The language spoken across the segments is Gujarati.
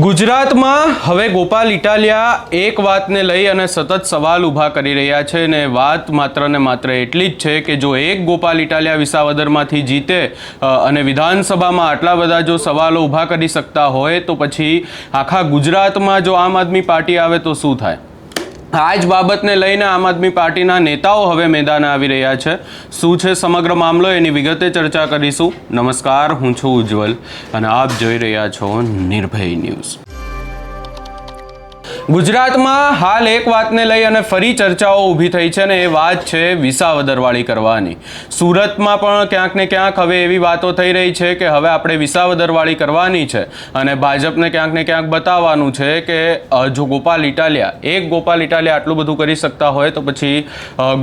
ગુજરાતમાં હવે ગોપાલ ઇટાલિયા એક વાતને લઈ અને સતત સવાલ ઊભા કરી રહ્યા છે અને વાત માત્ર ને માત્ર એટલી જ છે કે જો એક ગોપાલ ઇટાલિયા વિસાવદરમાંથી જીતે અને વિધાનસભામાં આટલા બધા જો સવાલો ઊભા કરી શકતા હોય તો પછી આખા ગુજરાતમાં જો આમ આદમી પાર્ટી આવે તો શું થાય? આ જ બાબતને લઈને આમ આદમી પાર્ટીના નેતાઓ હવે મેદાને આવી રહ્યા છે. શું છે સમગ્ર મામલો એની વિગતે ચર્ચા કરીશું. નમસ્કાર, હું છું ઉજ્જવલ અને આપ જોઈ રહ્યા છો નિર્ભય ન્યૂઝ. ગુજરાતમાં હાલ એક વાતને લઈ અને ફરી ચર્ચાઓ ઊભી થઈ છે ને એ વાત છે વિસાવદરવાળી કરવાની. સુરતમાં પણ ક્યાંક ને ક્યાંક હવે એવી વાતો થઈ રહી છે કે હવે આપણે વિસાવદરવાળી કરવાની છે અને ભાજપને ક્યાંક ને ક્યાંક બતાવવાનું છે કે જો ગોપાલ ઇટાલિયા આટલું બધું કરી શકતા હોય તો પછી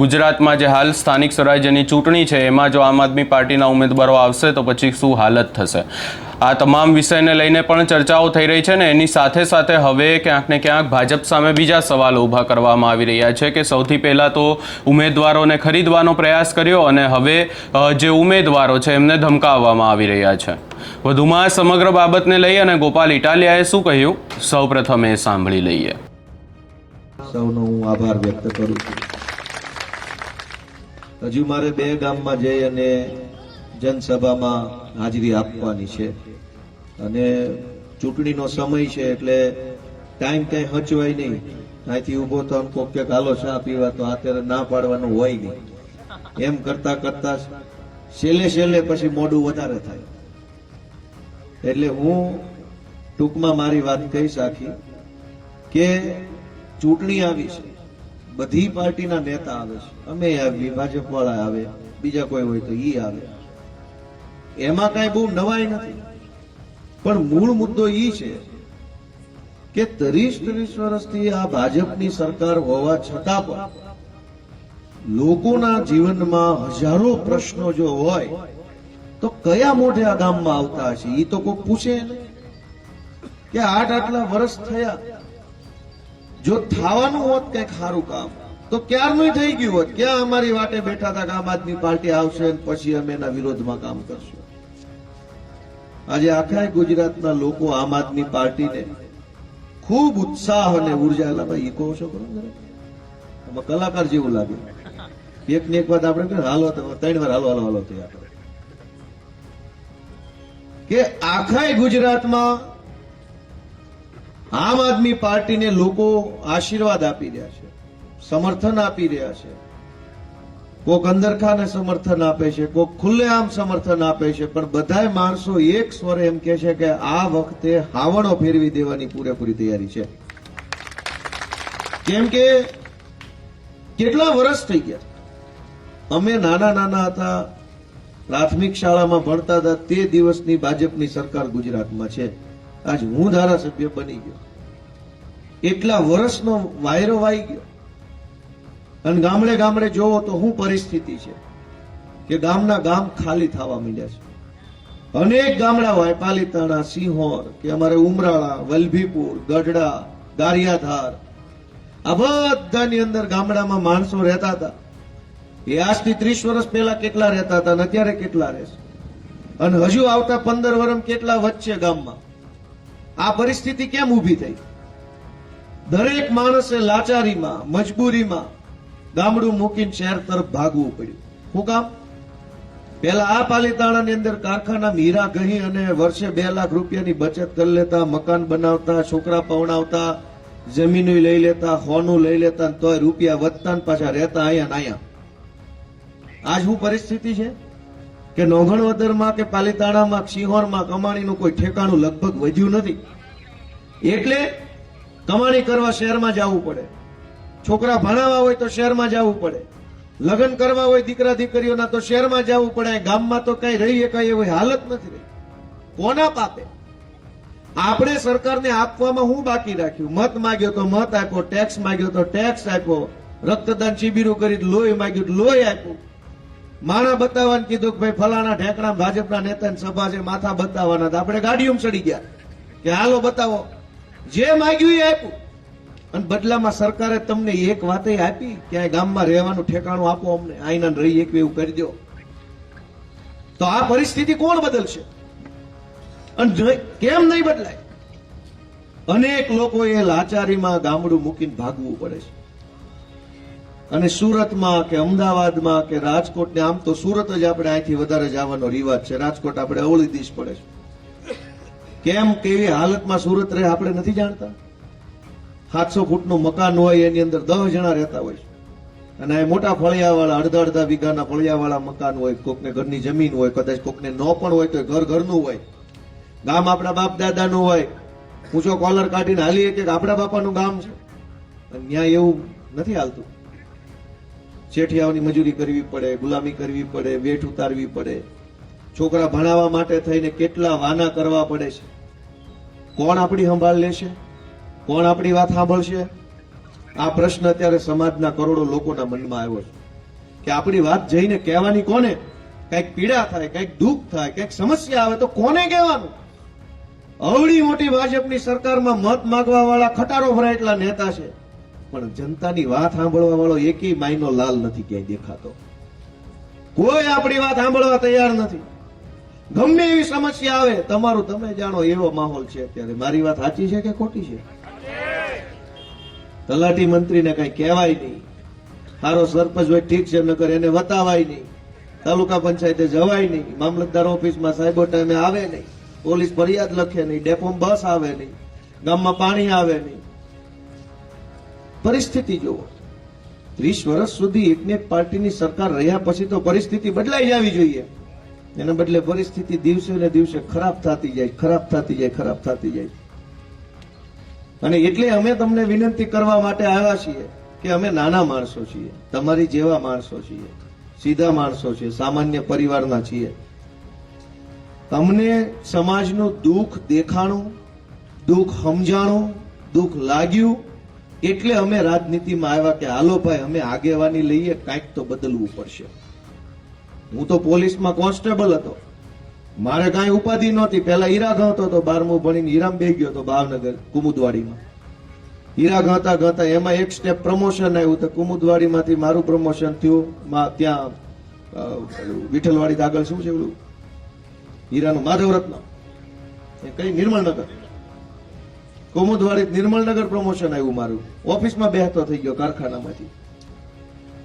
ગુજરાતમાં જે હાલ સ્થાનિક સ્વરાજ્યની ચૂંટણી છે એમાં જો આમ આદમી પાર્ટીના ઉમેદવારો આવશે તો પછી શું હાલત થશે? આ તમામ વિષયને લઈને પણ ચર્ચાઓ થઈ રહી છે ને એની સાથે સાથે હવે ક્યાંક ને ક્યાંક ભાજપ સામે બીજા સવાલો ઊભા કરવામાં આવી રહ્યા છે કે સૌથી પહેલાં તો ઉમેદવારોને ખરીદવાનો પ્રયાસ કર્યો અને હવે જે ઉમેદવારો છે એમને ધમકાવવામાં આવી રહ્યા છે. વધુમાં સમગ્ર બાબતને લઈ અને ગોપાલ ઇટાલિયાએ શું કહ્યું સૌપ્રથમ એ સાંભળી લઈએ. સૌનો હું આભાર વ્યક્ત કરું છું. હજુ મારે 2 ગામમાં જઈ અને જનસભામાં હાજરી આપવાની છે અને ચૂંટણીનો સમય છે એટલે ટાઈમ કઈ હચવાય નહીં. અહીંથી ઉભો તો કોક કે હાલો ચા પીવા તો અત્યારે ના પાડવાનું હોય નહીં. એમ કરતા કરતા છેલ્લે પછી મોડું વધારે થાય. એટલે હું ટૂંકમાં મારી વાત કહી શકી કે ચૂંટણી આવી છે, બધી પાર્ટીના નેતા આવે છે, અમે આવી, ભાજપ વાળા આવે, બીજા કોઈ હોય તો ઈ આવે, એમાં કઈ બહુ નવાઈ નથી. પણ મૂળ મુદ્દો ઈ છે કે 30 વર્ષથી આ ભાજપની સરકાર હોવા છતાં પણ લોકોના જીવનમાં હજારો પ્રશ્નો જો હોય તો કયા મોઢે આ ગામમાં આવતા હશે ઈ તો કોઈ પૂછે નહીં કે આટલા વર્ષ થયા. જો થવાનું હોત કઈક સારું કામ તો ક્યારનું થઈ ગયું હોત. ક્યાં અમારી વાટે બેઠા હતા કે આમ આદમી પાર્ટી આવશે અને પછી અમે એના વિરોધમાં કામ કરશું. આજે આખા ગુજરાતના લોકો આમ આદમી પાર્ટીને ખૂબ ઉત્સાહ અને ઉર્જા એટલે ભાઈ ઈ કહો છો આમાં કલાકાર જેવું લાગે. એક ને એક વાત આપણે હાલો 3 વાર હાલો થયા કે આખા ગુજરાતમાં આમ આદમી પાર્ટીને લોકો આશીર્વાદ આપી રહ્યા છે, સમર્થન આપી રહ્યા છે. કોક અંદરખાને સમર્થન આપે છે, કોક ખુલ્લેઆમ સમર્થન આપે છે, પણ બધાય માણસો એક સ્વરે એમ કે છે કે આ વખતે હાવણો ફેરવી દેવાની પૂરેપૂરી તૈયારી છે. કેમ કે કેટલા વર્ષ થઈ ગયા, અમે નાના હતા, પ્રાથમિક શાળામાં ભણતા હતા તે દિવસની ભાજપની સરકાર ગુજરાતમાં છે. આજ હું ધારાસભ્ય બની ગયો, એટલા વર્ષનો વાયરો વાઈ ગયો અને ગામડે જોવો તો શું પરિસ્થિતિ છે કે ગામ ખાલી થવા માંડ્યા છે. અનેક ગામડા હોય, પાલીતાણા, સિંહોર કે અમારે ઉમરાળા, વલભીપુર, ગઢડા, ગારિયાધાર, આ બધાની અંદર ગામડામાં માણસો રહેતા હતા. એ આજથી 30 વર્ષ પહેલા કેટલા રહેતા હતા અને અત્યારે કેટલા રહેશે અને હજુ આવતા 15 વર્ષ કેટલા વધશે ગામમાં. આ પરિસ્થિતિ કેમ ઊભી થઈ? દરેક માણસે લાચારીમાં, મજબૂરીમાં ગામડું મૂકીને શહેર તરફ ભાગવું પડ્યું. શું કામ? પેલા આ પાલીતાણાની અંદર કારખાના હીરા ગહી અને વર્ષે 2 લાખ રૂપિયાની બચત કરી લેતા, મકાન બનાવતા, છોકરા પવણાવતા, જમીનો લઈ લેતા, હોનું લઈ લેતા, તોય રૂપિયા વધતા ને પાછા રહેતા અહીંયા. આજ શું પરિસ્થિતિ છે કે નોંધણવદરમાં કે પાલીતાણામાં, સિંહોરમાં કમાણીનું કોઈ ઠેકાણું લગભગ વધ્યું નથી. એટલે કમાણી કરવા શહેરમાં જવું પડે, છોકરા ભણાવવા હોય તો શહેરમાં જવું પડે, લગ્ન કરવા હોય દીકરા દીકરીઓના તો શહેરમાં જવું પડે. ગામમાં તો કઈ રહી કઈ એવી હાલત નથી રહી. કોના પાપે? આપણે સરકારને આપવામાં હું બાકી રાખ્યું? મત માંગ્યો તો મત આપ્યો, ટેક્સ માંગ્યો તો ટેક્સ આપ્યો, રક્તદાન શિબિરો કરી લોહી માંગ્યું તો લોહી આપ્યું, માણા બતાવવાનું કીધું કે ભાઈ ફલાણા ઢેકણા ભાજપના નેતાની સભા છે, માથા બતાવવાના હતા, આપણે ગાડીઓમાં ચડી ગયા કે હાલો બતાવો. જે માંગ્યું એ આપ્યું અને બદલામાં સરકારે તમને એક વાતે આપી કે આ ગામમાં રહેવાનું ઠેકાણું આપો અમને, આઈના રહી એક એવું કરી દો. તો આ પરિસ્થિતિ કોણ બદલશે? અને કેમ નહીં બદલાય? અનેક લોકોએ લાચારીમાં ગામડું મૂકીને ભાગવું પડે છે. અને સુરતમાં કે અમદાવાદમાં કે રાજકોટ ને આમ તો સુરત જ આપણે અહીંથી વધારે જવાનો રિવાજ છે, રાજકોટ આપણે અવળી દીશ પડે છે. કેમ કેવી હાલતમાં સુરત રહે આપણે નથી જાણતા. 700 ફૂટનું મકાન હોય એની અંદર 10 જણા રહેતા હોય છે. અને આ મોટા ફળિયાવાળા અડધા વીઘાના ફળિયાવાળા મકાન હોય, કોકને ઘરની જમીન હોય, કદાચ કોકને ન પણ હોય તો ઘરનું હોય. ગામ આપણા બાપ દાદાનું હોય, ઊંચો કોલર કાઢીને હાલીએ કે આપણા બાપાનું ગામ છે. અને ત્યાં એવું નથી હાલતું. શેઠિયાઓની મજૂરી કરવી પડે, ગુલામી કરવી પડે, વેઠ ઉતારવી પડે. છોકરા ભણાવવા માટે થઈને કેટલા વાના કરવા પડે છે. કોણ આપણી સંભાળ લેશે? કોણ આપણી વાત સાંભળશે? આ પ્રશ્ન અત્યારે સમાજના કરોડો લોકોના મનમાં આવ્યો છે કે આપણી વાત જઈને કહેવાની કોને? કઈક પીડા થાય, કઈક દુઃખ થાય, કઈક સમસ્યા આવે તો કોને કહેવાનું? અવળી મોટી ભાજપની સરકારમાં મત માંગવા વાળા ખટારો ભરાય એટલા નેતા છે, પણ જનતાની વાત સાંભળવા વાળો એકેય માયનો લાલ નથી ક્યાંય દેખાતો. કોઈ આપણી વાત સાંભળવા તૈયાર નથી. ગમે એવી સમસ્યા આવે, તમારું તમે જાણો એવો માહોલ છે અત્યારે. મારી વાત સાચી છે કે ખોટી છે? તલાટી મંત્રીને કઈ કહેવાય નહીં, સારો સરપંચ હોય ઠીક છે, નકર એને વતાવાય નહીં, તાલુકા પંચાયતે જવાય નહીં, મામલતદાર ઓફિસમાં સાહેબો ટાઈમે આવે નહીં, પોલીસ ફરિયાદ લખે નહીં, ડેપોમાં બસ આવે નહીં, ગામમાં પાણી આવે નહીં. પરિસ્થિતિ જુઓ. 30 વર્ષ સુધી એકને એક પાર્ટીની સરકાર રહ્યા પછી તો પરિસ્થિતિ બદલાઈ જવી જોઈએ. એના બદલે પરિસ્થિતિ દિવસે ને દિવસે ખરાબ થતી જાય, ખરાબ થતી જાય, ખરાબ થતી જાય. અને એટલે અમે તમને વિનંતી કરવા માટે આવ્યા છીએ કે અમે નાના માણસો છીએ, તમારી જેવા માણસો છીએ, સીધા માણસો છીએ, સામાન્ય પરિવારના છીએ. અમને સમાજનું દુઃખ દેખાણું, દુઃખ સમજાણું, દુઃખ લાગ્યું, એટલે અમે રાજનીતિમાં આવ્યા કે હાલો ભાઈ અમે આગેવાની લઈએ, કાંઈક તો બદલવું પડશે. હું તો પોલીસમાં કોન્સ્ટેબલ હતો, મારે કાંઈ ઉપાધિ નહોતી. પહેલા હીરા ગણતો હતો, 12મું ભણીને હીરામાં બેસી ગયો હતો ભાવનગર કુમુદવાડીમાં. હીરા ગણતા ગણતા એમાં એક સ્ટેપ પ્રમોશન આવ્યું તો કુમુદવાડીમાંથી મારું પ્રમોશન થયું ત્યાં વિઠ્ઠલવાડી આગળ શું છે ઓલું હીરાનું માધવરત્ન, એ કઈ નિર્મળનગર, કુમુદવાડી નિર્મળનગર પ્રમોશન આવ્યું મારું. ઓફિસમાં બેસતો થઈ ગયો કારખાનામાંથી.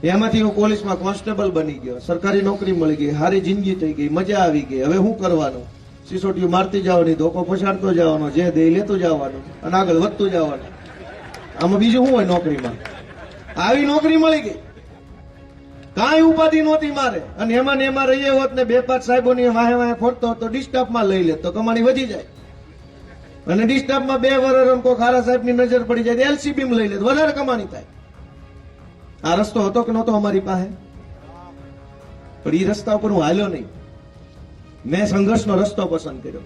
એમાંથી હું પોલીસમાં કોન્સ્ટેબલ બની ગયો, સરકારી નોકરી મળી ગઈ, સારી જિંદગી થઈ ગઈ, મજા આવી ગઈ. હવે શું કરવાનું? સિસોટીઓ મારતી જવાની, ધોકો પછાડતો જવાનો, જે દે લેતું જવાનું અને આગળ વધતું જવાનું. આમાં બીજું શું હોય નોકરીમાં? આવી નોકરી મળી ગઈ, કાંઈ ઉપાધિ નહોતી મારે. અને એમાં ને એમાં રહીએ હોત ને 2-5 સાહેબોની વાહે વાહે ફરતો તો ડિસ્ટાફમાં લઈ લેત તો કમાણી વધી જાય. અને ડિસ્ટાફમાં 2 વર્ષ કોઈ ખારા સાહેબની નજર પડી જાય તો એલસીબીમાં લઈ લેત, વધારે કમાણી થાય. આ રસ્તો હતો કે નહોતો અમારી પાસે? પણ એ રસ્તા ઉપર હું હાલ્યો નહીં. મેં સંઘર્ષનો રસ્તો પસંદ કર્યો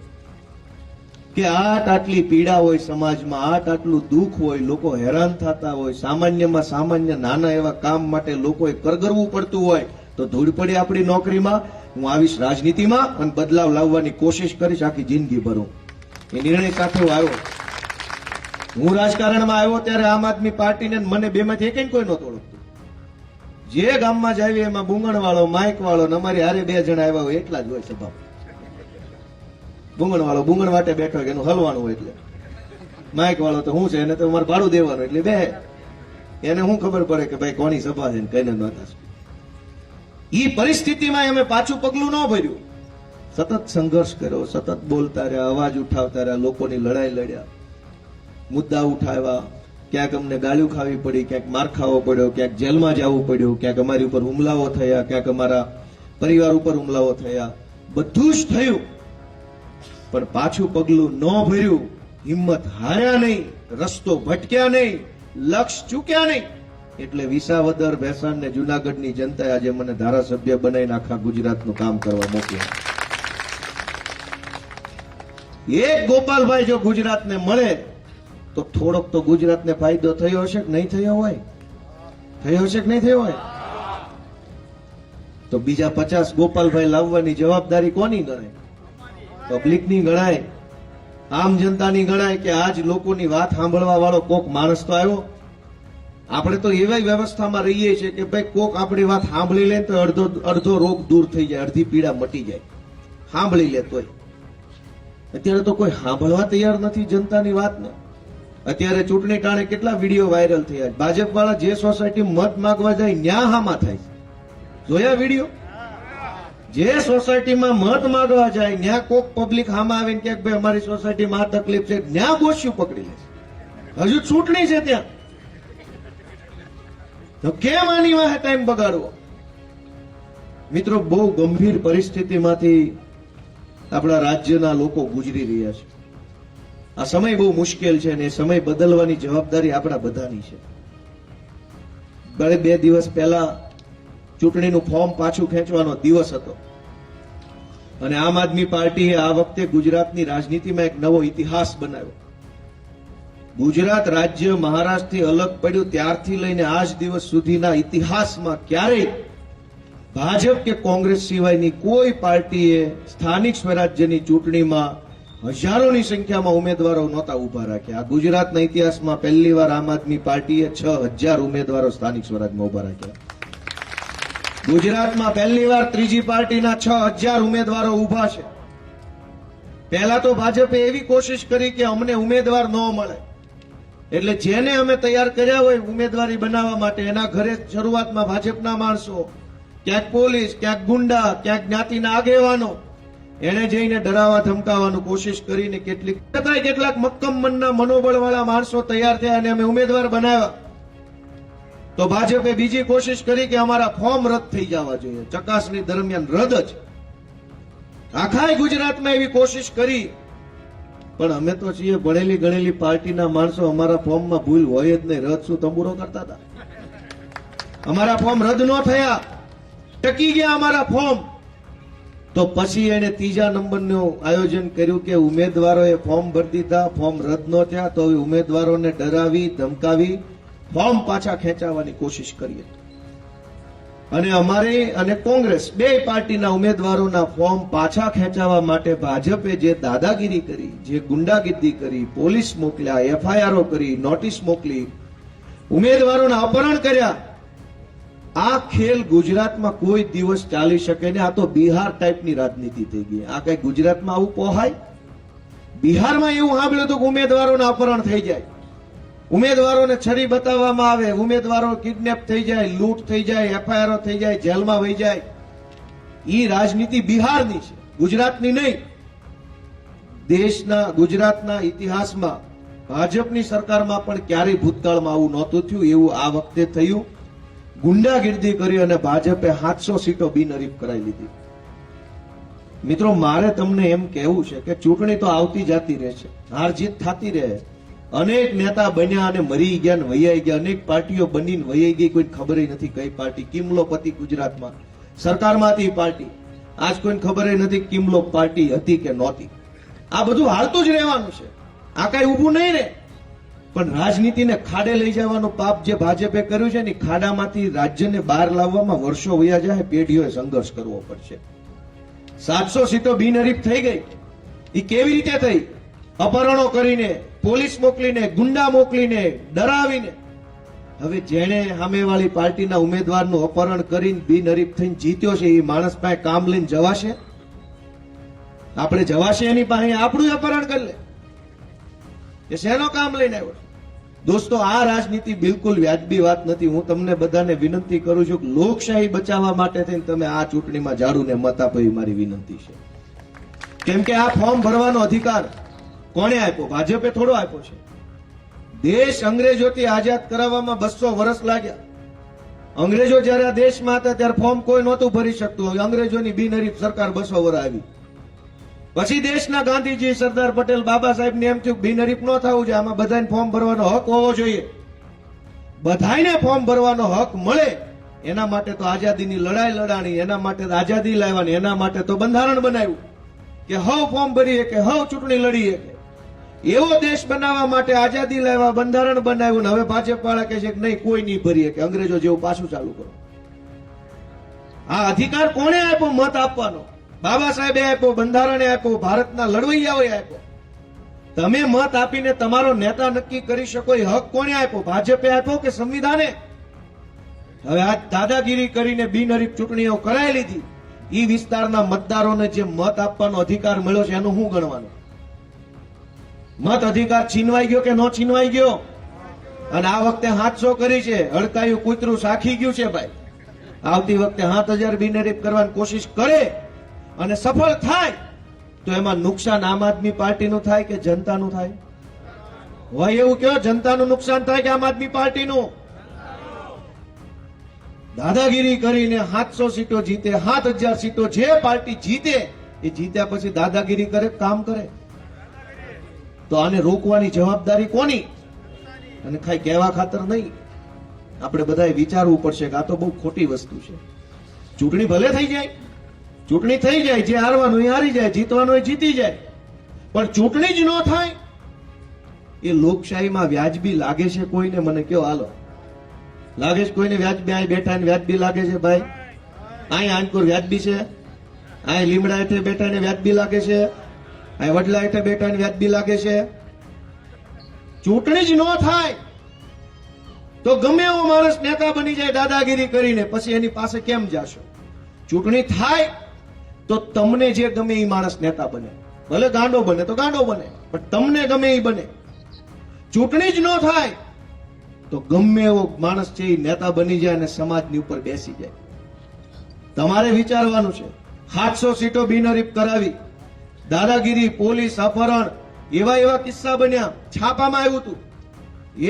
કે આટલી પીડા હોય સમાજમાં, આટલું દુઃખ હોય, લોકો હેરાન થતા હોય, સામાન્યમાં સામાન્ય નાના એવા કામ માટે લોકોએ કરગરવું પડતું હોય, તો ધૂળ પડે આપણી નોકરીમાં. હું આવીશ રાજનીતિમાં અને બદલાવ લાવવાની કોશિશ કરીશ આખી જિંદગી ભરું. એ નિર્ણય સાથે હું આવ્યો. હું રાજકારણમાં આવ્યો ત્યારે આમ આદમી પાર્ટીને મને બેમાંથી એક કોઈ નહોતો ઓળખતું. જે ગામમાં જાવી એમાં બુંગણ વાળો, માઇક વાળો ને અમારી હારે 2 જણા આવ્યા હોય એટલા જ હોય સભા. બુંગણ વાળો બુંગણ વાટે બેઠો હોય એનું હલવાનું હોય, એટલે માઇક વાળો તો શું છે એને તો અમારે ભાડું દેવાનું, એટલે બે એને શું ખબર પડે કે ભાઈ કોની સભા છે ને કઈને નહોતા. એ પરિસ્થિતિમાં અમે પાછું પગલું ન ભર્યું, સતત સંઘર્ષ કર્યો, સતત બોલતા રહ્યા, અવાજ ઉઠાવતા રહ્યા, લોકોની લડાઈ લડ્યા, મુદ્દા ઉઠાવ્યા. ક્યાંક અમને ગાળ્યું ખાવી પડી, ક્યાંક માર ખાવો પડ્યો, ક્યાંક જેલમાં જવું પડ્યું, ક્યાંક અમારી ઉપર હુમલાઓ થયા, ક્યાંક અમારા પરિવાર ઉપર હુમલાઓ થયા. બધું જ થયું, પણ પાછું પગલું ન ભર્યું, હિંમત હાર્યા નહીં, રસ્તો ભટક્યા નહીં, લક્ષ્ય ચૂક્યા નહીં. એટલે વિસાવદર, ભેસાણ ને જુનાગઢની જનતાએ આજે મને ધારાસભ્ય બનાવીને આખા ગુજરાતનું કામ કરવા મોકલ્યા. એક ગોપાલભાઈ જો ગુજરાતને મળે તો થોડોક તો ગુજરાતને ફાયદો થયો હશે કે નહીં થયો હોય? થયો હશે કે નહીં થયો હોય? તો બીજા 50 ગોપાલભાઈ લાવવાની જવાબદારી કોની ગણાય? પબ્લિકની ગણાય, આમ જનતાની ગણાય કે આજ લોકોની વાત સાંભળવા વાળો કોક માણસ તો આવ્યો. આપણે તો એવી વ્યવસ્થામાં રહીએ છીએ કે ભાઈ કોક આપણી વાત સાંભળી લે તો અડધો રોગ દૂર થઈ જાય, અડધી પીડા મટી જાય, સાંભળી લે તોય. અત્યારે તો કોઈ સાંભળવા તૈયાર નથી જનતાની વાતને. અત્યારે ચૂંટણી ટાણે કેટલા વિડીયો વાયરલ થયા છે. ભાજપ વાળા જે સોસાયટી મત માંગવા જાય ન્યા હામાં થાય છે. જોયા વિડીયો? જે સોસાયટીમાં મત માંગવા જાય ન્યા કોક પબ્લિક હામાં આવીને કે ભાઈ અમારી સોસાયટીમાં આ તકલીફ છે, ન્યા ગોસ્યું પકડી લે છે. હજુ ચૂંટણી છે ત્યાં, તો કેમ આની વાહે ટાઈમ બગાડવો? મિત્રો, બહુ ગંભીર પરિસ્થિતિમાંથી આપણા રાજ્યના લોકો ગુજરી રહ્યા છે. આ સમય બહુ મુશ્કેલ છે અને એ સમય બદલવાની જવાબદારી આપણા બધાની છે. ભલે 2 દિવસ પહેલા ચૂંટણીનું ફોર્મ પાછું ખેંચવાનો દિવસ હતો અને આમ આદમી પાર્ટીએ આ વખતે ગુજરાતની રાજનીતિમાં એક નવો ઇતિહાસ બનાવ્યો. ગુજરાત રાજ્ય મહારાષ્ટ્રથી અલગ પડ્યું ત્યારથી લઈને આજ દિવસ સુધીના ઇતિહાસમાં ક્યારેય ભાજપ કે કોંગ્રેસ સિવાયની કોઈ પાર્ટીએ સ્થાનિક સ્વરાજ્યની ચૂંટણીમાં હજારોની સંખ્યામાં ઉમેદવારો નહોતા ઉભા રાખ્યા. આ ગુજરાતના ઇતિહાસમાં પહેલીવાર આમ આદમી પાર્ટીએ 6000 ઉમેદવારો સ્થાનિક સ્વરાજમાં ઉભા રાખ્યા. ગુજરાતમાં પહેલીવાર ત્રીજી પાર્ટીના 6000 ઉમેદવારો ઉભા છે. પહેલા તો ભાજપે એવી કોશિશ કરી કે અમને ઉમેદવાર ન મળે એટલે જેને અમે તૈયાર કર્યા હોય ઉમેદવારી બનાવવા માટે એના ઘરે શરૂઆતમાં ભાજપના માણસો, ક્યાંક પોલીસ, ક્યાંક ગુંડા, ક્યાંક જ્ઞાતિના આગેવાનો, એને જઈને ડરાવવા ધમકાવવાનું કોશિશ કરીને કેટલાક મક્કમ મનના મનોબળવાળા માણસો તૈયાર થયા અને અમે ઉમેદવાર બનાવ્યા. તો ભાજપે બીજી કોશિશ કરી કે અમારા ફોર્મ રદ થઈ જવા જોઈએ. ચકાસણી દરમિયાન રદ જ. આખા ગુજરાતમાં એવી કોશિશ કરી, પણ અમે તો છીએ ભણેલી ગણેલી પાર્ટીના માણસો, અમારા ફોર્મમાં ભૂલ હોય જ નહીં. રદ શું તંબુરો કરતા હતા? અમારા ફોર્મ રદ ન થયા, ટકી ગયા અમારા ફોર્મ. તો પછી એને 3જા નંબરનું આયોજન કર્યું કે ઉમેદવારોએ ફોર્મ ભરી દીધા, ફોર્મ રદ ન થયા તો હવે ઉમેદવારોને ડરાવી ધમકાવી ફોર્મ પાછા ખેંચાવવાની કોશિશ કરીએ. અને અમારે અને કોંગ્રેસ બે પાર્ટીના ઉમેદવારોના ફોર્મ પાછા ખેંચાવવા માટે ભાજપે જે દાદાગીરી કરી, જે ગુંડાગીરી કરી, પોલીસ મોકલ્યા, એફઆઈઆરો કરી, નોટિસ મોકલી, ઉમેદવારોના અપહરણ કર્યા, આ ખેલ ગુજરાતમાં કોઈ દિવસ ચાલી શકે નહીં. આ તો બિહાર ટાઈપની રાજનીતિ થઈ ગઈ. આ કઈ ગુજરાતમાં આવું પોહાય? બિહારમાં એવું સાંભળ્યું હતું કે ઉમેદવારોના અપહરણ થઈ જાય, ઉમેદવારોને છરી બતાવવામાં આવે, ઉમેદવારો કિડનેપ થઈ જાય, લૂંટ થઈ જાય, એફઆઈઆર થઈ જાય, જેલમાં વહી જાય. ઈ રાજનીતિ બિહારની છે, ગુજરાતની નહીં. દેશના ગુજરાતના ઇતિહાસમાં ભાજપની સરકારમાં પણ ક્યારેય ભૂતકાળમાં આવું નહોતું થયું, એવું આ વખતે થયું. ગુંડાગીર્દી કરી અને ભાજપે 700 સીટો બિનહરીફ કરાવી લીધી. મિત્રો, મારે તમને એમ કહેવું છે કે ચૂંટણી તો આવતી જતી રહે છે, હાર જીત થતી રહે. અનેક નેતા બન્યા અને મરી ગયા ને વૈયાઈ ગયા, અનેક પાર્ટીઓ બનીને વૈયાઈ ગઈ, કોઈ ખબર નથી કઈ પાર્ટી. કિમલો પતિ ગુજરાતમાં સરકારમાં હતી પાર્ટી, આજ કોઈને ખબર નથી કિમલો પાર્ટી હતી કે નહોતી. આ બધું હાલતું જ રહેવાનું છે, આ કઈ ઊભું નહીં રહે. પણ રાજનીતિને ખાડે લઈ જવાનું પાપ જે ભાજપે કર્યું છે ને, ખાડામાંથી રાજ્યને બહાર લાવવામાં વર્ષો વયા જાય, પેઢીઓએ સંઘર્ષ કરવો પડશે. 700 સીટો બિનહરીફ થઈ ગઈ. એ કેવી રીતે થઈ? અપહરણો કરીને, પોલીસ મોકલીને, ગુંડા મોકલીને, ડરાવીને. હવે જેણે સામેવાળી પાર્ટીના ઉમેદવારનું અપહરણ કરીને બિનહરીફ થઈને જીત્યો છે, એ માણસ પાસે કામ લઈને જવાશે? આપણે જવાશે એની પાસે? આપણું અપહરણ કરી લે એ શેનો કામ લઈને આવ્યો? દોસ્તો, આ રાજનીતિ બિલકુલ વ્યાજબી વાત નથી. હું તમને બધાને વિનંતી કરું છું કે લોકશાહી બચાવવા માટે થઈને તમે આ ચૂંટણીમાં ઝાડુને મત આપો, એ મારી વિનંતી છે. કેમ કે આ ફોર્મ ભરવાનો અધિકાર કોણે આપ્યો? ભાજપે થોડો આપ્યો છે. દેશ અંગ્રેજોથી આઝાદ કરાવવામાં 200 વર્ષ લાગ્યા. અંગ્રેજો જયારે આ દેશમાં હતા ત્યારે ફોર્મ કોઈ નહોતું ભરી શકતું. અંગ્રેજોની બિનહરીફ સરકાર 200 વર્ષ આવી. પછી દેશના ગાંધીજી, સરદાર પટેલ, બાબા સાહેબ ને એમ થયું બિનહરીફ ન થવું જોઈએ, આમાં બધાને ફોર્મ ભરવાનો હક હોવો જોઈએ. બધાને ફોર્મ ભરવાનો હક મળે એના માટે તો આઝાદીની લડાઈ લડાણી, એના માટે આઝાદી લાવવાની, એના માટે તો બંધારણ બનાવ્યું કે હવ ફોર્મ ભરીએ કે હવ ચૂંટણી લડીએ. એવો દેશ બનાવવા માટે આઝાદી લાવ્યા, બંધારણ બનાવ્યું. હવે ભાજપ વાળા કહે છે કે નહીં, કોઈ નહીં ભરીએ, કે અંગ્રેજો જેવું પાછું ચાલુ કરો. આ અધિકાર કોણે આપ્યો મત આપવાનો? બાબા સાહેબે આપ્યો, બંધારણે આપ્યો, ભારતના લડવૈયાઓએ આપ્યો. તમે મત આપીને તમારો નેતા નક્કી કરી શકો એ હક કોણે આપ્યો? ભાજપે આપ્યો કે સંવિધાને? હવે આ દાદાગીરી કરીને બિનહરીફ ચૂંટણીઓ કરાવી લીધી. એ વિસ્તારના મતદારોને જે મત આપવાનો અધિકાર મળ્યો છે એનું શું ગણવાનું? મત અધિકાર છીનવાઈ ગયો કે ન છીનવાઈ ગયો? અને આ વખતે 700 કરી છે. હડકાયું કૂતરું સાખી ગયું છે ભાઈ. આવતી વખતે 7000 બિનહરીફ કરવાની કોશિશ કરે અને સફળ થાય તો એમાં નુકસાન આમ આદમી પાર્ટીનું થાય કે જનતાનું થાય? હોય એવું કયો, જનતાનું નુકસાન થાય કે આમ આદમી પાર્ટીનું? દાદાગીરી કરીને 700 સીટો જીતે, 7000 સીટો જે પાર્ટી જીતે એ જીત્યા પછી દાદાગીરી કરે, કામ કરે. તો આને રોકવાની જવાબદારી કોની? અને ખાલી કહેવા ખાતર નહીં, આપણે બધાએ વિચારવું પડશે કે આ તો બહુ ખોટી વસ્તુ છે. ચૂંટણી ભલે થઈ જાય, ચૂંટણી થઈ જાય, જે હારવાનું એ હારી જાય, જીતવાનું એ જીતી જાય, પણ ચૂંટણી જ ન થાય એ લોકશાહીમાં વ્યાજબી લાગે છે કોઈને? મને કયો, હાલો, લાગે છે કોઈને વ્યાજબી? અહીં બેઠા ને વ્યાજબી લાગે છે ભાઈ? અહીં આંકોર વ્યાજબી છે? અહીં લીમડા હેઠે બેઠા ને વ્યાજબી લાગે છે? અહીં વડલા હેઠે બેઠા ને વ્યાજબી લાગે છે? ચૂંટણી જ ન થાય તો ગમે એવો માણસ નેતા બની જાય દાદાગીરી કરીને, પછી એની પાસે કેમ જાશો? ચૂંટણી થાય તો તમને જે ગમે એ માણસ નેતા બને, ભલે ગાંડો બને તો ગાંડો બને, પણ તમને ગમે એ બને. ચૂંટણી જ ન થાય તો ગમે એવો માણસ છે એ નેતા બની જાય અને સમાજની ઉપર બેસી જાય. તમારે વિચારવાનું છે. 700 સીટો બિનહરીફ કરાવી, દાદાગીરી, પોલીસ અપહરણ, એવા કિસ્સા બન્યા. છાપામાં આવ્યું હતું,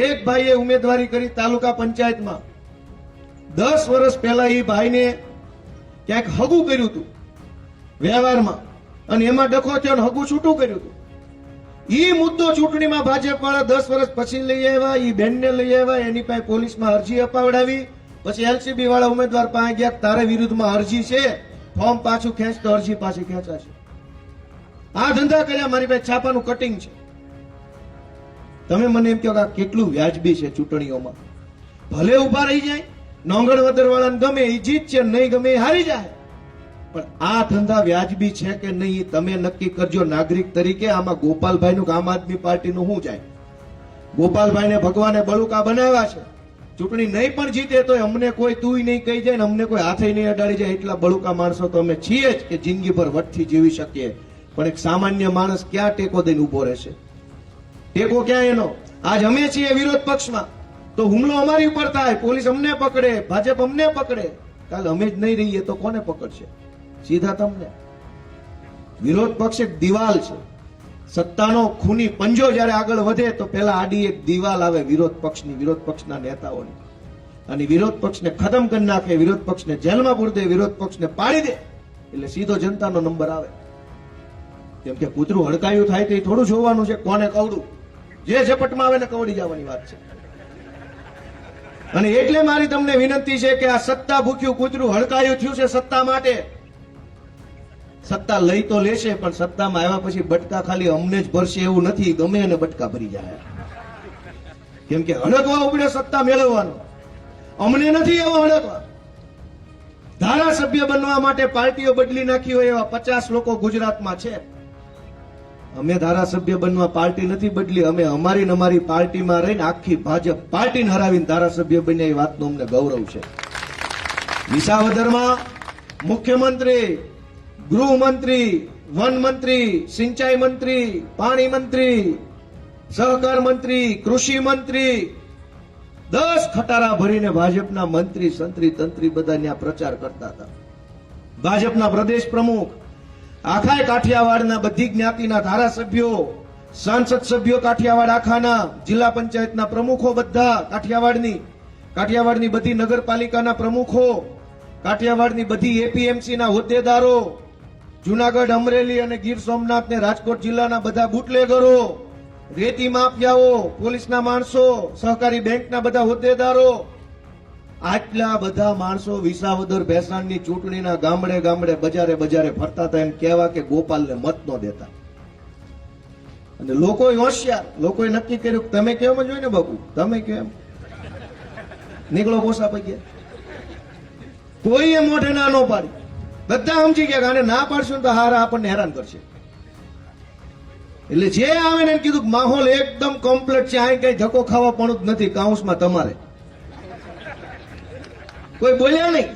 એક ભાઈએ ઉમેદવારી કરી તાલુકા પંચાયતમાં. 10 વર્ષ પહેલા એ ભાઈને ક્યાંક હગું કર્યું હતું વ્યવહારમાં, અને એમાં ડખો થયો ને હગું છૂટું કર્યું હતું. ઈ મુદ્દો ચૂંટણીમાં ભાજપ વાળા 10 વર્ષ પછી લઈ આવ્યા, ઈ બેનને લઈ આવ્યા, એની પાસે પોલીસમાં અરજી અપાવડાવી. પછી એલસીબી વાળા ઉમેદવાર પાસે ગયા, તારે વિરુદ્ધમાં અરજી છે, ફોર્મ પાછું ખેંચ, તો અરજી પાછી ખેંચાશે. આ ધંધા કર્યા. મારી પાસે છાપાનું કટિંગ છે. તમે મને એમ કહો કે આ કેટલું વ્યાજબી છે? ચૂંટણીઓમાં ભલે ઉભા રહી જાય, નોંગણ વદર વાળાને ગમે એ જીત છે, નહીં ગમે એ હારી જાય, પણ આ ધંધા વ્યાજબી છે કે નહીં એ તમે નક્કી કરજો નાગરિક તરીકે. આમાં ગોપાલભાઈનું કે આમ આદમી પાર્ટીનું શું જાય? ગોપાલભાઈને ભગવાને બળુકા બનાવ્યા છે. ચૂંટણી નહીં પણ જીતે તો અમને કોઈ તુંય નહીં કહી જાય ને અમને કોઈ હાથે નહીં અડાડી જાય, એટલા બળુકા માણસો તો અમે છીએ જ કે જિંદગીભર વટથી જીવી શકીએ. પણ એક સામાન્ય માણસ ક્યાં ટેકો દઈને ઉભો રહેશે? ટેકો ક્યાં એનો? આજ અમે છીએ વિરોધ પક્ષમાં તો હુમલો અમારી ઉપર થાય, પોલીસ અમને પકડે, ભાજપ અમને પકડે, કાલે અમે જ નહીં રહીએ તો કોને પકડશે? સીધા તમને. વિરોધ પક્ષ એક દિવાલ છે. સત્તાનો ખૂની પંજો જયારે આગળ વધે તો પેલા આડી એક દિવાલ આવે વિરોધ પક્ષની, વિરોધ પક્ષના નેતાઓની, અને વિરોધ પક્ષને ખતમ કરી નાખે, વિરોધ પક્ષને જેલમાં પૂરી દે, વિરોધ પક્ષને પાડી દે, એટલે સીધો જનતાનો નંબર આવે. કેમ કે કૂતરું હડકાયું થાય તો એ થોડું જોવાનું છે કોને કવડું. જે ઝપટમાં આવે ને કવડી જવાની વાત છે. અને એટલે મારી તમને વિનંતી છે કે આ સત્તા ભૂખ્યું કૂતરું હડકાયું થયું છે સત્તા માટે. સત્તા લઈ તો લેશે, પણ સત્તામાં આવ્યા પછી બટકા ખાલી અમને જ ભરશે એવું નથી, ગમે એને બટકા ભરી જાય. કેમ કે હડકવા ઉપડે સત્તા મેળવવાનો, અમને નથી એવો હડકવા. ધારાસભ્ય બનવા માટે પાર્ટીઓ બદલી નાખી હોય એવા 50 લોકો ગુજરાતમાં છે. અમે ધારાસભ્ય બનવા પાર્ટી નથી બદલી, અમે અમારી પાર્ટીમાં રહીને આખી ભાજપ પાર્ટીને હરાવીને ધારાસભ્ય બન્યા એ વાતનું અમને ગૌરવ છે. વિસાવદરમાં મુખ્યમંત્રી, ગૃહમંત્રી, વન મંત્રી, સિંચાઈ મંત્રી, પાણી મંત્રી, સહકાર મંત્રી, કૃષિ મંત્રી, 10 ખટારા ભરીને ભાજપના મંત્રી, સંત્રી, તંત્રી બધા ત્યાં પ્રચાર કરતા હતા. ભાજપના પ્રદેશ પ્રમુખ, આખા કાઠિયાવાડના બધી જ્ઞાતિના ધારાસભ્યો, સાંસદ સભ્યો કાઠિયાવાડ આખાના, જિલ્લા પંચાયતના પ્રમુખો બધા કાઠિયાવાડની બધી નગરપાલિકાના પ્રમુખો, કાઠિયાવાડની બધી એપીએમસીના હોદ્દેદારો, જુનાગઢ, અમરેલી અને ગીર સોમનાથ ને રાજકોટ જિલ્લાના બધા બુટલેગરો, રેતી માફિયાઓ, પોલીસના માણસો, સહકારી બેંકના બધા હોદ્દેદારો, આટલા બધા માણસો વિસાવદર ભેસાણની ચૂંટણીના ગામડે ગામડે બજારે ફરતા હતા. એમ કહેવા કે ગોપાલને મત ન દેતા. અને લોકોએ હોશિયાર, લોકોએ નક્કી કર્યું તમે કેમ જ હોય ને બાપુ, તમે કેમ નીકળો પોસા પગ્યા. કોઈએ મોઢે ના ન પાડી, બધા સમજી ગયા કે આને ના પાડશું તો હારા આપણને હેરાન કરશે. એટલે જે આવે ને કીધું માહોલ એકદમ કમ્પ્લીટ છે, આ કઈ ધક્કો ખાવા પણ જ નથી, કાઉન્સમાં તમારે કોઈ બોલ્યા નહીં.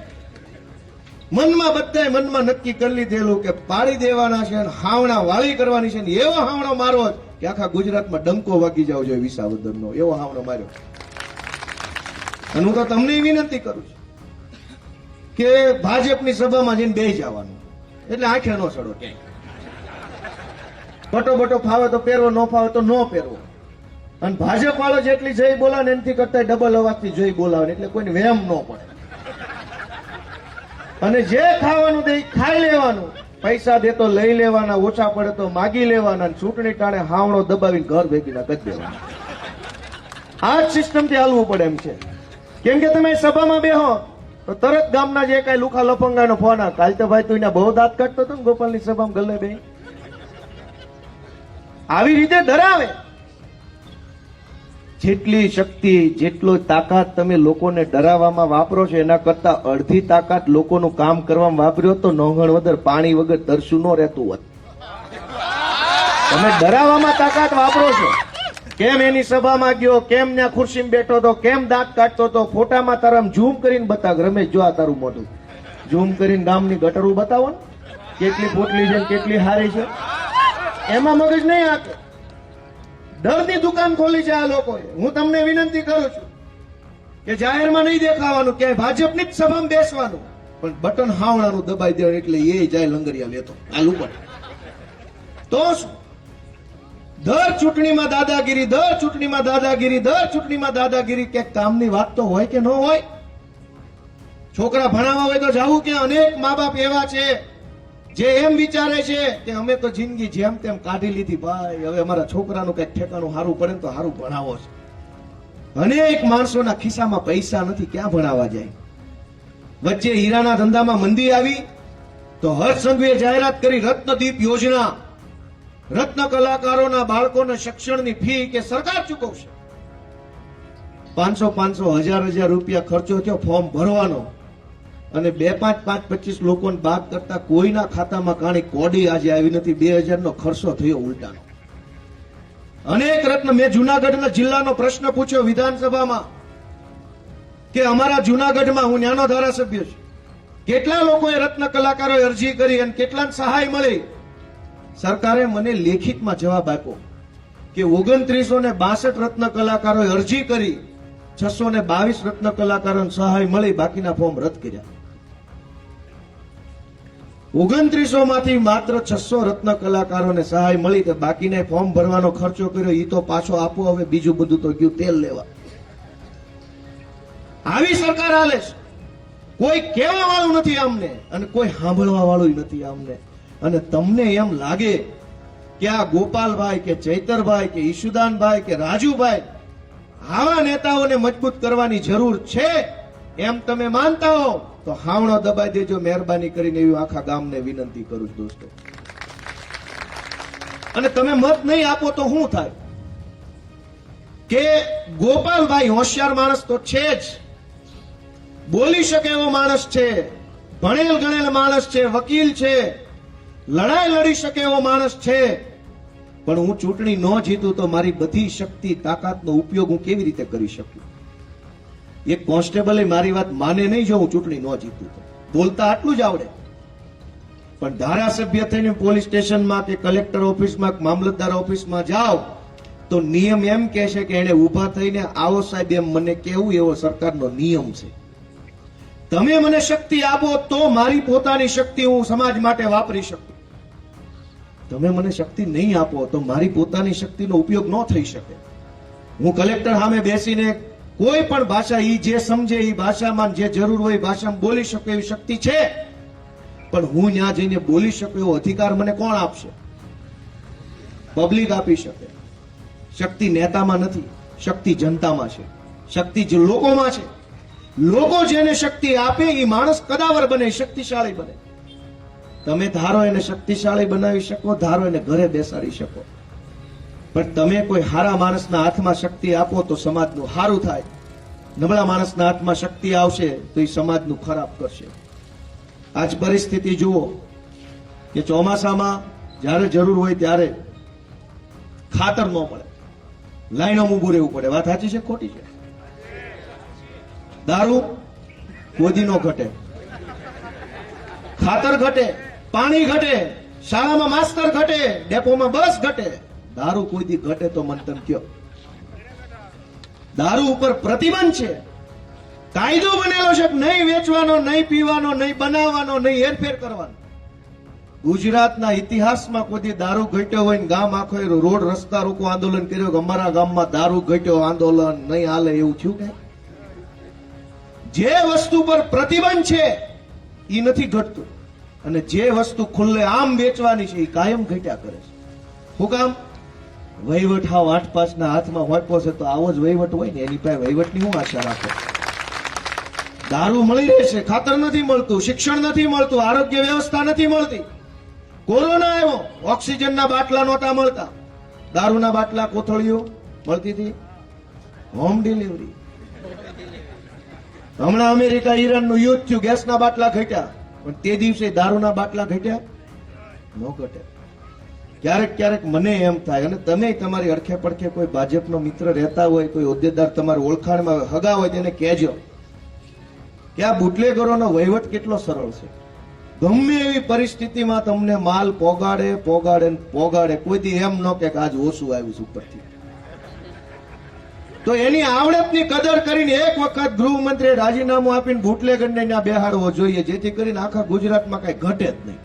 મનમાં નક્કી કરી લીધેલું કે પાડી દેવાના છે, હાવણા વાળી કરવાની છે, એવો હાવણો મારવો કે આખા ગુજરાતમાં ડંકો વાગી જાવ જોઈએ વિસાવદરનો, એવો હાવણો માર્યો. અને હું તો તમને વિનંતી કરું છું કે ભાજપની સભામાં જઈને બેસી જવાનું, એટલે આંખે નો ચડો ક્યાંય. બટો બટો ફાવે તો પહેરવો, ન ફાવે તો ન પહેરવો. અને ભાજપ વાળો જેટલી જય બોલાવે એનાથી કરતા ડબલ અવાજથી જય બોલાવે, એટલે કોઈને વહેમ ન પડે. અને જે ખાવાનું દે ખાઈ લેવાનું, પૈસા દે તો લઈ લેવાના, ઓછા પડે તો માગી લેવાના, ચૂંટણી ટાણે હાવણો દબાવીને ઘર ભેગીના કરી દેવાના. આ જ સિસ્ટમથી હાલવું પડે એમ છે. કેમ કે તમે સભામાં બેહો તો તરત ગામના જે કઈ લુખા લફંગાનો ફોન આવે, કાલ તો ભાઈ તું એના બહુ દાંત કાઢતો હતો ને ગોપાલની સભામાં ગલ્લે બે. આવી રીતે ડરાવે. જેટલી શક્તિ, જેટલો તાકાત તમે લોકોને ડરાવવામાં વાપરો છો એના કરતા અડધી તાકાત લોકોનું કામ કરવામાં વાપર્યો તો નોંગણ વગર પાણી વગર તરસું ન રહેતું હોત. તમે ડરાવવામાં તાકાત વાપરો છો. કેમ એની સભામાં ગયો, કેમ ત્યાં ખુરશીમાં બેઠો હતો, કેમ દાંત કાઢતો હતો, ફોટામાં તારા ઝૂમ કરીને બતાવ. રમેશ જો આ તારું મોઢું ઝૂમ કરીને ગામની ગટરું બતાવો ને, કેટલી પોટલી છે કેટલી હારી છે. એમાં મગજ નહીં આપે. ડરની દુકાન ખોલી છે આ લોકોએ. હું તમને વિનંતી કરું છું કે જાહેરમાં નહીં દેખાવાનું, ક્યાંય ભાજપની જ સભામાં બેસવાનું, પણ બટન હાવણાનું દબાઈ દેવાનું, એટલે એ જાય લંગરિયા લેતો આલુ પર. તો શું? દર ચૂંટણીમાં દાદાગીરી, દર ચૂંટણીમાં દાદાગીરી, દર ચૂંટણીમાં દાદાગીરી. ક્યાંક કામની વાત તો હોય કે ન હોય? છોકરા ભણાવવા હોય તો જાવું કે અનેક મા બાપ એવા છે જે એમ વિચારે છે કે અમે તો જિંદગી જેમ તેમ કાઢી લીધી ભાઈ, હવે અમારા છોકરાનું કઈક ઠેકાણું સારું પડે ને તો સારું ભણાવો છે. અનેક માણસોના ખિસ્સામાં પૈસા નથી, ક્યાં ભણાવવા જાય? વચ્ચે હીરાના ધંધામાં મંદી આવી તો હર્ષ સંઘવીએ જાહેરાત કરી રત્નદીપ યોજના. રત્ન કલાકારોના બાળકોના શિક્ષણની ફી કે સરકાર ચૂકવશે. 500 1000 રૂપિયા ખર્ચો થયો ફોર્મ ભરવાનો, અને 25 લોકોને બાદ કરતા કોઈના ખાતામાં કાણી કોડી આજે આવી નથી. 2000 નો ખર્ચો થયો ઉલટાનો. અનેક રત્ન. મેં જુનાગઢના જિલ્લાનો પ્રશ્ન પૂછ્યો વિધાનસભામાં કે અમારા જુનાગઢમાં, હું ત્યાંનો ધારાસભ્ય છું, કેટલા લોકોએ રત્ન કલાકારોએ અરજી કરી અને કેટલાને સહાય મળી? સરકારે મને લેખિતમાં જવાબ આપ્યો કે 2962 રત્ન કલાકારોએ અરજી કરી, 622 રત્ન કલાકારોને સહાય મળી, બાકીના ફોર્મ રદ કર્યા. 2900 માંથી માત્ર 600 રત્ન કલાકારોને સહાય મળી, તો બાકીને ફોર્મ ભરવાનો ખર્ચો કર્યો એ તો પાછો આપો. હવે બીજું બધું તો ગયું તેલ લેવા. આવી સરકાર હાલે છે. કોઈ કહેવા વાળું નથી અમને, અને કોઈ સાંભળવા વાળું નથી અમને. અને તમને એમ લાગે કે આ ગોપાલભાઈ કે ચૈતરભાઈ કે ઈશુદાનભાઈ કે રાજુભાઈ, આવા નેતાઓને મજબૂત કરવાની જરૂર છે એમ તમે માનતા હો તો હાવણો દબાઈ દેજો મહેરબાની કરીને, એવી આખા ગામને વિનંતી કરું છું દોસ્તો. અને તમે મત નહીં આપો તો શું થાય? કે ગોપાલભાઈ હોશિયાર માણસ તો છે જ, બોલી શકે એવો માણસ છે, ભણેલ ગણેલ માણસ છે, વકીલ છે, લડાઈ લડી શકે એવો માણસ છે. પણ હું ચૂંટણી ન જીતું તો મારી બધી શક્તિ તાકાતનો ઉપયોગ હું કેવી રીતે કરી શકું? એક કોન્સ્ટેબલ મારી વાત માને નહીં જો હું ચૂંટણી ન જીતું તો. બોલતા આટલું જ આવડે, પણ ધારાસભ્ય થઈને પોલીસ સ્ટેશનમાં કે કલેક્ટર ઓફિસમાં કે મામલતદાર ઓફિસમાં જાઓ તો નિયમ એમ કહે છે કે એને ઉભા થઈને આવો સાહેબ એમ મને કેવું, એવો સરકારનો નિયમ છે. તમે મને શક્તિ આપો તો મારી પોતાની શક્તિ હું સમાજ માટે વાપરી શકું. તમે મને શક્તિ નહીં આપો તો મારી પોતાની શક્તિનો ઉપયોગ ન થઈ શકે. હું કલેક્ટર સામે બેસીને કોઈ પણ ભાષા ઈ જે સમજે એ ભાષામાં જે જરૂર હોય ભાષામાં બોલી શકું એવી શક્તિ છે, પણ હું ત્યાં જઈને બોલી શકું એવો અધિકાર મને કોણ આપશે? પબ્લિક આપી શકે. શક્તિ નેતામાં નથી, શક્તિ જનતામાં છે, શક્તિ લોકોમાં છે. લોકો જેને શક્તિ આપે એ માણસ કદાવર બને, શક્તિશાળી બને. તમે ધારો એને શક્તિશાળી બનાવી શકો, ધારો એને ઘરે બેસાડી શકો, પણ તમે કોઈ હારા માણસના હાથમાં શક્તિ આપો તો સમાજનું હારું થાય. નબળા માણસના હાથમાં શક્તિ આવશે તો એ સમાજનું ખરાબ કરશે. આજ પરિસ્થિતિ જુઓ કે ચોમાસામાં જ્યારે જરૂર હોય ત્યારે ખાતર ન મળે, લાઈનોમાં ઊભું રહેવું પડે. વાત સાચી છે ખોટી છે? દારૂ કોદીનો ઘટે, ખાતર ઘટે, પાણી ઘટે, શાળામાં માસ્તર ઘટે, ડેપોમાં બસ ઘટે, દારૂ કોઈ દી ઘટે તો મન તમ કયો. દારૂ ઉપર પ્રતિબંધ છે, કાયદો બનેલો છે કે નહીં વેચવાનો, નહીં પીવાનો, નહીં બનાવવાનો, નહીં હેરફેર કરવાનો. ગુજરાતના ઇતિહાસમાં કોઈ દી દારૂ ઘટ્યો હોય ને ગામ આખો રોડ રસ્તા રોકો આંદોલન કર્યો કે અમારા ગામમાં દારૂ ઘટ્યો, આંદોલન નહીં હાલે એવું થયું કે? જે વસ્તુ પર પ્રતિબંધ છે એ નથી ઘટતું, અને જે વસ્તુ ખુલ્લે આમ વેચવાની છે એ કાયમ ઘટ્યા કરે છે. શું કામ? વહીવટ હાવ 8-5 ના હાથમાં હોયપો છે તો આવો જ વહીવટ હોય ને એની પાસે વહીવટની હું આશા રાખો? દારૂ મળી રહે છે, ખાતર નથી મળતું, શિક્ષણ નથી મળતું, આરોગ્ય વ્યવસ્થા નથી મળતી. કોરોના આવ્યો, ઓક્સિજનના બાટલા નહોતા મળતા, દારૂના બાટલા કોથળીઓ મળતી હતી, હોમ ડિલિવરી. હમણાં અમેરિકા ઈરાનનું યુદ્ધ થયું, ગેસના બાટલા ઘટ્યા, પણ તે દિવસે દારૂના બાટલા ઘટ્યા ન ઘટે. ક્યારેક ક્યારેક મને એમ થાય, અને તમે તમારી અડખે પડખે કોઈ ભાજપનો મિત્ર રહેતા હોય, કોઈ હોદ્દેદાર તમારી ઓળખાણમાં હગા હોય તેને કહેજો કે આ બુટલેગરોનો વહીવટ કેટલો સરળ છે. ગમે એવી પરિસ્થિતિમાં તમને માલ પોગાડે પોગાડે ને પોગાડે, કોઈ દી એમ ન કે આજ ઓછું આવ્યું ઉપરથી. તો એની આવડતની કદર કરીને એક વખત ગૃહમંત્રીએ રાજીનામું આપીને બુટલેગરને ત્યાં બેહાડવો જોઈએ, જેથી કરીને આખા ગુજરાતમાં કઈ ઘટે જ નહીં.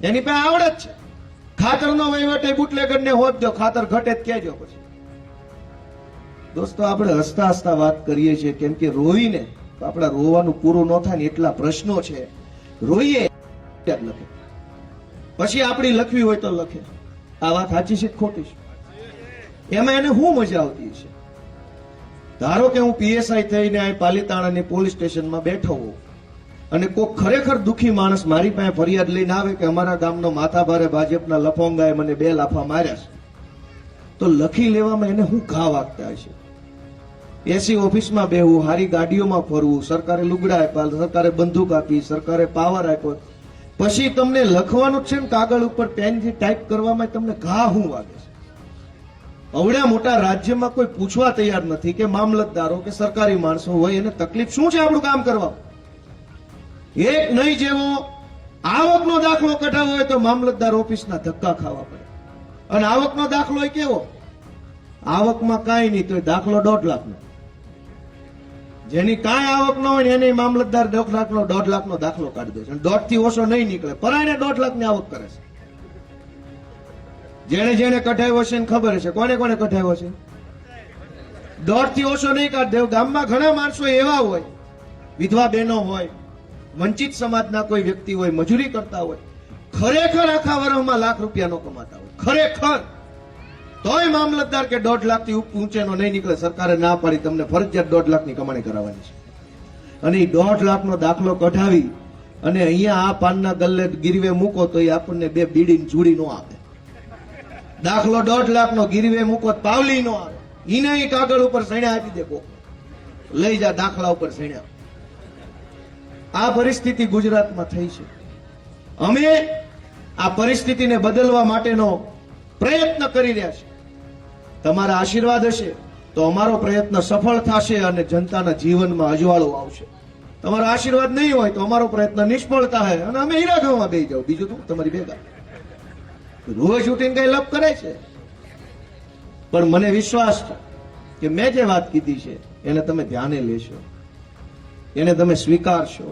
એની પાસે આવડત છે. ખાતરનો વહીવટ એ બુટલેગરને હોત દો, ખાતર ઘટે જ કહેજો. પછી દોસ્તો આપણે હસતા હસતા વાત કરીએ છીએ, કેમ કે રોઈને તો આપણા રોવાનું પૂરું ન થાય ને એટલા પ્રશ્નો છે. રોઈએ લખે, પછી આપણી લખવી હોય તો લખે. આ વાત સાચી છે કે ખોટી છે? એમાં એને શું મજા આવતી છે? ધારો કે હું પીએસઆઈ થઈને આ પાલીતાણાની પોલીસ સ્ટેશનમાં બેઠો હોઉં અને કોઈ ખરેખર દુખી માણસ મારી પાસે ફરિયાદ લઈને આવે કે અમારા ગામનો માથાભારે ભાજપના લફોંગાએ મને 2 લાફા માર્યા છે, તો લખી લેવામાં એને શું ઘા વાગતા હશે? એસી ઓફિસમાં બેહવું, હારી ગાડીઓમાં ફરવું, સરકારે લુગડા આપ્યા, સરકારે બંદૂક આપી, સરકારે પાવર આપ્યો, પછી તમને લખવાનું જ છે ને કાગળ ઉપર પેનથી ટાઈપ કરવામાં તમને ઘા શું વાગે છે? અવડા મોટા રાજ્યમાં કોઈ પૂછવા તૈયાર નથી કે મામલતદારો કે સરકારી માણસો હોય એને તકલીફ શું છે આપણું કામ કરવા? એક નહીં જેવો આવકનો દાખલો કઢાવવો હોય તો મામલતદાર ઓફિસના ધક્કા ખાવા પડે. અને આવકનો દાખલો એ કેવો? આવકમાં કાંઈ નહીં તો દાખલો 1.5 લાખનો. જેની કાંઈ આવક ન હોય એને મામલતદાર 1.5 લાખનો દાખલો કાઢી દે છે, 1.5 થી ઓછો નહીં નીકળે, પરાયને 1.5 લાખની આવક કરે છે. જેને જેને કઢાવ્યો છે ખબર છે, કોને કોને કઢાવ્યો છે. 1.5 થી ઓછો નહીં કાઢ દે. ગામમાં ઘણા માણસો એવા હોય, વિધવા બહેનો હોય, વંચિત સમાજના કોઈ વ્યક્તિ હોય, મજૂરી કરતા હોય, ખરેખર આખા વર્ષમાં લાખ રૂપિયા નો કમાતા હોય, ખરેખર, તોય મામલતદાર કે 1.5 લાખથી ઊંચેનો નહીં નીકળે. સરકારે ના પાડી તમને ફરજિયાત 1.5 લાખની કમાણી કરાવવાની છે. અને એ 1.5 લાખનો દાખલો કઢાવી અને અહીંયા આ પાનના ગલ્લે ગીરવે મૂકો તો એ આપણને 2 બીડીની જુડી નો આપે. દાખલો 1.5 લાખનો ગીરવે મૂકો તો પાવલી નો આવે. એને કાગળ ઉપર સણ્યા આપી દે, લઈ જા દાખલા ઉપર સણ્યા. આ પરિસ્થિતિ ગુજરાતમાં થઈ છે. અમે આ પરિસ્થિતિને બદલવા માટેનો પ્રયત્ન કરી રહ્યા છીએ. તમારા આશીર્વાદ હશે તો અમારો પ્રયત્ન સફળ થશે અને જનતાના જીવનમાં અજવાળો આવશે. તમારો આશીર્વાદ નહીં હોય તો અમારો પ્રયત્ન નિષ્ફળ થાય અને અમે હીરાઘામાં બેસી જાવ. બીજું તો તમારી ભેગા રોજ ઉઠીને કઈ લપ કરે છે. પણ મને વિશ્વાસ છે કે મેં જે વાત કીધી છે એને તમે ધ્યાને લેશો, એને તમે સ્વીકારશો,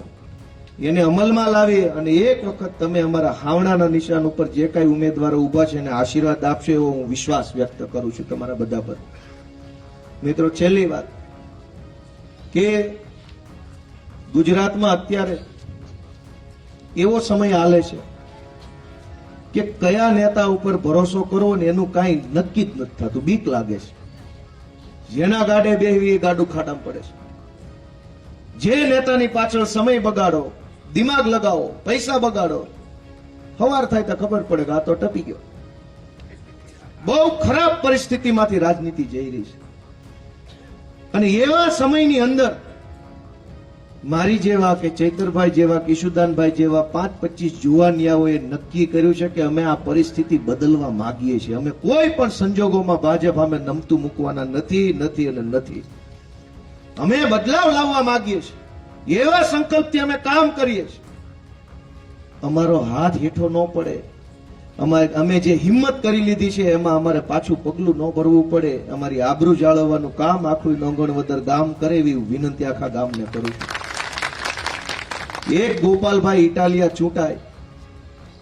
એને અમલમાં લાવી અને એક વખત તમે અમારા હાવણાના નિશાન ઉપર જે કઈ ઉમેદવારો ઉભા છે એને આશીર્વાદ આપશો એવો હું વિશ્વાસ વ્યક્ત કરું છું તમારા બધા પર. મિત્રો, છેલ્લી વાત કે ગુજરાતમાં અત્યારે એવો સમય હાલે છે કે કયા નેતા ઉપર ભરોસો કરવો ને એનું કાંઈ નક્કી જ નથી થતું. બીક લાગે છે. જેના ગાડે બેહવી એ ગાડું ખાડામાં પડે છે. જે નેતાની પાછળ સમય બગાડો, દિમાગ લગાવો, પૈસા બગાડો, સવાર થાય તો ખબર પડે કે આ તો ટપી ગયો. બહુ ખરાબ પરિસ્થિતિમાંથી રાજનીતિ જઈ રહી છે. અને એવા સમયની અંદર મારી જેવા કે ચૈતરભાઈ જેવા, કિશુદાનભાઈ જેવા 5-25 જુવાનિયાઓએ નક્કી કર્યું છે કે અમે આ પરિસ્થિતિ બદલવા માંગીએ છીએ. અમે કોઈ પણ સંજોગોમાં ભાજપ અમે નમતું મૂકવાના નથી, નથી અને નથી. અમે બદલાવ લાવવા માંગીએ છીએ. એવા સંકલ્પથી અમે કામ કરીએ છીએ. અમારો હાથ હેઠો ન પડે, અમે જે હિંમત કરી લીધી છે એમાં અમારે પાછું પગલું ન ભરવું પડે, અમારી આબરૂ જાળવવાનું કામ આખું નોંગણવદર ગામ કરે એવી વિનંતી આખા ગામને કરું છું. એક ગોપાલભાઈ ઇટાલિયા ચૂંટાય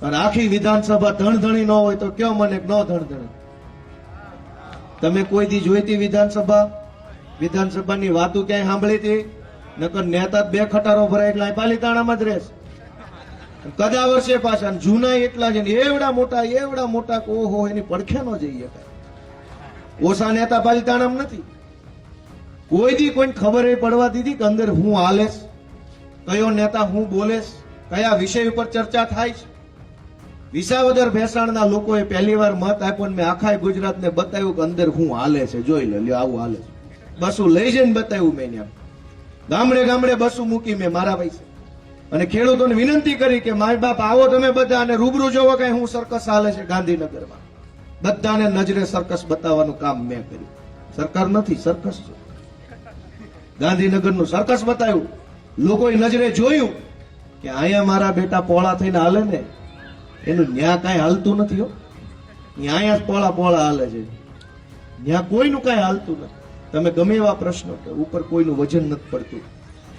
અને આખી વિધાનસભા ધણધણી ન હોય તો કયો મને ન ધણધણી? તમે કોઈ દી જોઈતી વિધાનસભાની વાતો ક્યાંય સાંભળી હતી? નકર નેતા બે ખટારો ભરાય એટલે પાલીતાણામાં જ રહેશે. કદાવર છે પાછા, જૂના એટલા છે, એવડા મોટા ઓહો એની પડખે ન જઈએ. ઓછા નેતા પાલીતાણામાં નથી. કોઈ દી કોઈને ખબર પડવા દીધી કે અંદર હું હાલેશ, કયો નેતા હું બોલેશ, કયા વિષય ઉપર ચર્ચા થાય છે. વિસાવદર ભેસાણના લોકોએ પહેલી વાર મત આપ્યો અને મેં આખા ગુજરાતને બતાવ્યું કે અંદર હું હાલે છે, જોઈ લે આવું હાલે છે. બસું લઈ જઈને બતાવ્યું મેં ત્યાં ગામડે બસું મૂકી મેં મારા પૈસે, અને ખેડૂતોને વિનંતી કરી કે મારી બાપ આવો તમે બધા અને રૂબરૂ જોવો કઈ હું સર્કસ હાલે છે ગાંધીનગરમાં. બધાને નજરે સર્કસ બતાવવાનું કામ મેં કર્યું. સરકાર નથી, સર્કસ છે. ગાંધીનગરનું સર્કસ બતાવ્યું. લોકોએ નજરે જોયું કે અહીંયા મારા બેટા પોળા થઈને હાલે ને, એનું ન્યા કાંઈ હાલતું નથી. અહીંયા જ પોળા હાલે છે, ન્યા કોઈનું કાંઈ હાલતું નથી. તમે ગમે એવા પ્રશ્નો કરો, ઉપર કોઈનું વજન નથી પડતું.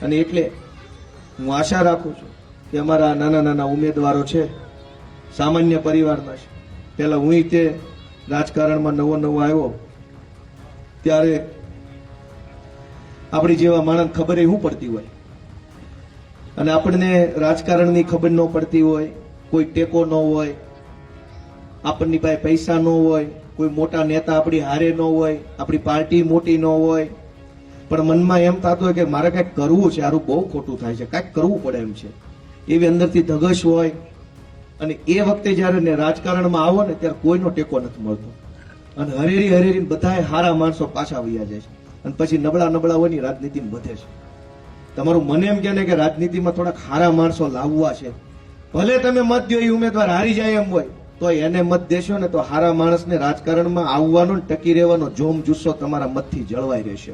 અને એટલે હું આશા રાખું છું કે અમારા નાના ઉમેદવારો છે, સામાન્ય પરિવારના છે. પેલા હું તે રાજકારણમાં નવો આવ્યો ત્યારે આપણી જેવા માણસ ખબર એ શું પડતી હોય, અને આપણને રાજકારણની ખબર ન પડતી હોય, કોઈ ટેકો ન હોય, આપણની પાસે પૈસા ન હોય, કોઈ મોટા નેતા આપણી હારે ન હોય, આપણી પાર્ટી મોટી ન હોય, પણ મનમાં એમ થતું હોય કે મારે કંઈક કરવું છે, આરું બહુ ખોટું થાય છે, કંઈક કરવું પડે એમ છે, એવી અંદરથી ધગશ હોય. અને એ વખતે જયારે રાજકારણમાં આવો ને ત્યારે કોઈનો ટેકો નથી મળતો, અને હરેરી બધાય હારા માણસો પાછા વૈયા જાય છે, અને પછી નબળા હોય ની રાજનીતિમાં વધે છે. તમારું મને એમ કહે ને કે રાજનીતિમાં થોડાક હારા માણસો લાવવા છે, ભલે તમે મત દો એ ઉમેદવાર હારી જાય એમ હોય તો એને મત દેશો ને તો હારા માણસને રાજકારણમાં આવવાનો ને ટકી રહેવાનો જોમ જુસ્સો તમારા મતથી જળવાઈ રહેશે.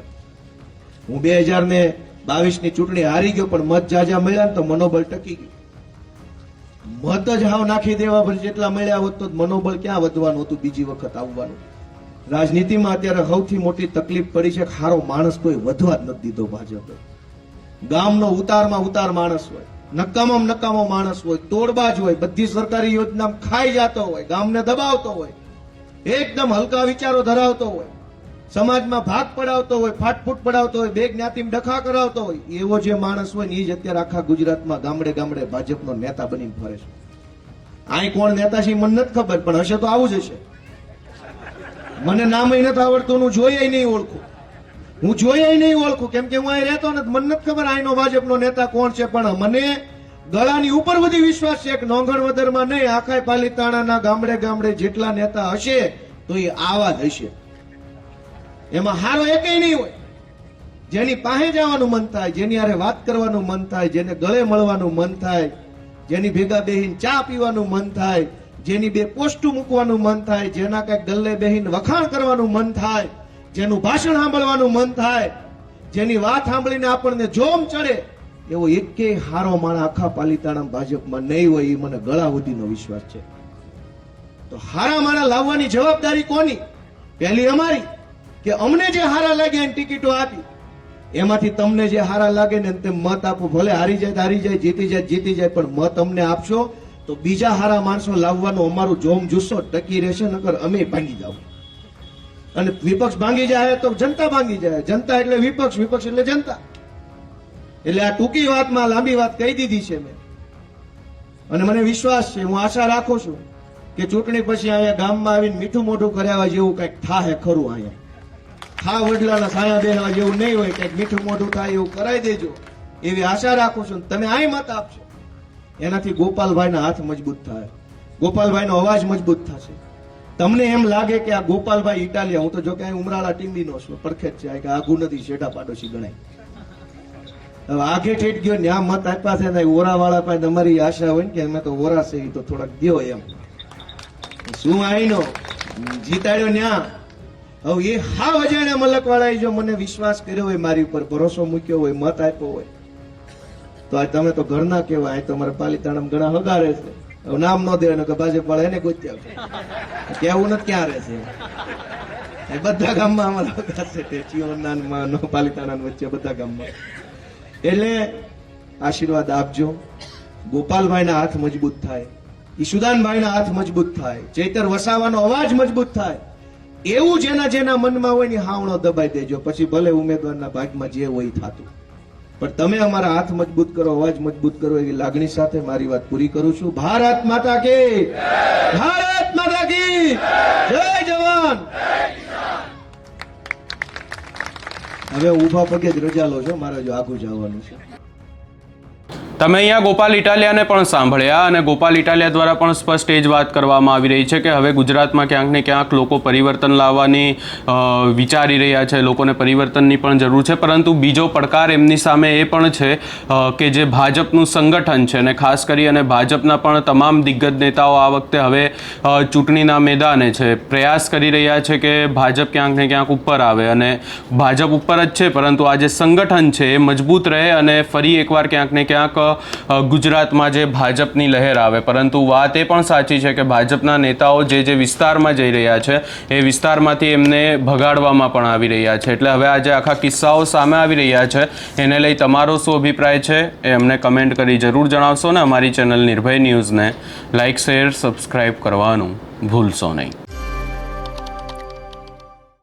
હું 2022ની ચૂંટણી હારી ગયો, પણ મત જાજા મળ્યા ને તો મનોબળ ટકી ગયું. મત જ હાવ નાખી દેવા પર જેટલા મળ્યા હોત તો મનોબળ ક્યાં વધવાનું હતું બીજી વખત આવવાનું. રાજનીતિમાં અત્યારે સૌથી મોટી તકલીફ પડી છે, હારો માણસ કોઈ વધવા જ નથી દીધો ભાજપે. ગામનો ઉતાર માણસ હોય, નકામો માણસ હોય, તોડબાજ હોય, બધી સરકારી યોજના ખાઈ જતો હોય, ગામને દબાવતો હોય, એકદમ હલકા વિચારો ધરાવતો હોય, સમાજમાં ભાગ પડાવતો હોય, ફાટફૂટ પડાવતો હોય, બે જ્ઞાતિમાં ડખા કરાવતો હોય, એવો જે માણસ હોય ને એ જ અત્યારે આખા ગુજરાતમાં ગામડે ભાજપનો નેતા બનીને ફરે છે. અહીં કોણ નેતા છે મને નથી ખબર, પણ હશે તો આવું જ હશે. મને નામ નથી આવડતું, હું જોઈએ નહીં ઓળખું, કેમ કે હું અહીં રહેતો નથી, મને નથી ખબર અહીંનો ભાજપનો નેતા કોણ છે. પણ મને ગળાની ઉપર બધી વિશ્વાસ છે કે નોંગણવદરમાં નહીં, આખા પાલીતાણાના ગામડે જેટલા નેતા હશે તો એ આવા જ હશે. એમાં હારો એકેય નહીં હોય. જેની પાસે જવાનું મન થાય, જેની હારે વાત કરવાનું મન થાય, જેને ગળે મળવાનું મન થાય, જેની ભેગા બેહીને ચા પીવાનું મન થાય, જેની બે પોસ્ટું મૂકવાનું મન થાય, જેના કઈક ગલ્લે બેહીને વખાણ કરવાનું મન થાય, જેનું ભાષણ સાંભળવાનું મન થાય, જેની વાત સાંભળીને આપણને જોમ ચડે, એવો એકેય હારો માણસ આખા પાલીતાણા ભાજપમાં નહીં હોય, એ મને ગળા સુધીનો વિશ્વાસ છે. તો હારા માણસ લાવવાની જવાબદારી કોની? પહેલી અમારી, કે અમને જે હારા લાગે એની ટિકિટો આપી, એમાંથી તમને જે હારા લાગે ને તેમ મત આપો. ભલે હારી જાય, જીતી જાય, પણ મત અમને આપશો તો બીજા હારા માણસો લાવવાનો અમારું જોમ જુસ્સો ટકી રહેશે, નકર અમે ભાંગી જાવ. અને વિપક્ષ ભાંગી જાય તો જનતા ભાંગી જાય. જનતા એટલે વિપક્ષ એટલે જનતા. એટલે આ ટૂંકી વાતમાં લાંબી વાત કહી દીધી છે મેં, અને મને વિશ્વાસ છે, હું આશા રાખું છું કે ચૂંટણી પછી અહીંયા ગામમાં આવીને મીઠું મોઢું કર્યા જેવું કંઈક થાય ખરું. અહીંયા વડલાના છાયા બેહવા જેવું નહીં હોય, કંઈક મીઠું મોઢું થાય એવું કરાવી દેજો, એવી આશા રાખું છું. તમે અહીં મત આપશો એનાથી ગોપાલભાઈના હાથ મજબૂત થાય, ગોપાલભાઈનો અવાજ મજબૂત થશે. તમને એમ લાગે કે આ ગોપાલભાઈ ઇટાલિયા, હું તો જો કે ઉમરાળા ટીંબીનો છું, પરખેજ છે, કે આઘું નથી, શેઠા પાડોશી ગણાય. હવે આગે ઠેઠ ગયો ન્યા મત આપ્યા છે ને ઓરાવાળા પાસે તમારી આશા હોય ને કે અમે તો ઓરા છે, તો થોડાક દો એમ. શું આઈનો જીતાડ્યો ન્યા. હવે એ હાવ અજાણ્યા મલકવાળાએ જો મને વિશ્વાસ કર્યો હોય, મારી ઉપર ભરોસો મૂક્યો હોય, મત આપ્યો હોય, તો આ તમે તો ઘરના કહેવાય, તમારે પાલીતાણામાં ઘણા હગારે છે, હવે નામ ન દેવાનું કે ભાજપ વાળા એને કોઈ કેવું નથી ક્યાં રહે છે એ બધા ગામમાં અમારા વગર છે તે ચિયોના પાલિતાણા વચ્ચે બધા ગામમાં. એટલે આશીર્વાદ આપજો. ગોપાલભાઈના હાથ મજબૂત થાય, ઈશુદાનભાઈના હાથ મજબૂત થાય, ચૈતર વસાવાનો અવાજ મજબૂત થાય, એવું જેના જેના મનમાં હોય ને હાવણો દબાઈ દેજો. પછી ભલે ઉમેદવારના ભાગમાં જે હોય થતું, પણ તમે અમારા હાથ મજબૂત કરો, અવાજ મજબૂત કરો એવી લાગણી સાથે મારી વાત પૂરી કરું છું. ભારત માતા કી, ભારત માતા કી જય જવાન. હવે ઊભા પગે જ રજા લો છો, મારે જો આગું જવાનું છે. તમે અહીંયા ગોપાલ ઇટાલિયાને પણ સાંભળ્યા અને ગોપાલ ઇટાલિયા દ્વારા પણ સ્પષ્ટ એ જ વાત કરવામાં આવી રહી છે કે હવે ગુજરાતમાં ક્યાંક ને ક્યાંક લોકો પરિવર્તન લાવવાની વિચારી રહ્યા છે, લોકોને પરિવર્તનની પણ જરૂર છે. પરંતુ બીજો પડકાર એમની સામે એ પણ છે કે જે ભાજપનું સંગઠન છે અને ખાસ કરી અને ભાજપના પણ તમામ દિગ્ગજ નેતાઓ આ વખતે હવે ચૂંટણીના મેદાને છે, પ્રયાસ કરી રહ્યા છે કે ભાજપ ક્યાંક ને ક્યાંક ઉપર આવે અને ભાજપ ઉપર જ છે પરંતુ આ જે સંગઠન છે એ મજબૂત રહે અને ફરી એકવાર ક્યાંક ને ક્યાંક ગુજરાતમાં જે ભાજપની લહેર આવે. પરંતુ વાત એ પણ સાચી છે કે ભાજપના નેતાઓ જે વિસ્તારમાં જઈ રહ્યા છે એ વિસ્તારમાંથી એમને ભગાડવામાં પણ આવી રહ્યા છે. એટલે હવે આજે આખા કિસ્સાઓ સામે આવી રહ્યા છે, એને લઈ તમારો શું અભિપ્રાય છે એ અમને કમેન્ટ કરી જરૂર જણાવશો ને અમારી ચેનલ નિર્ભય ન્યૂઝને લાઇક, શેર, સબસ્ક્રાઈબ કરવાનું ભૂલશો નહીં.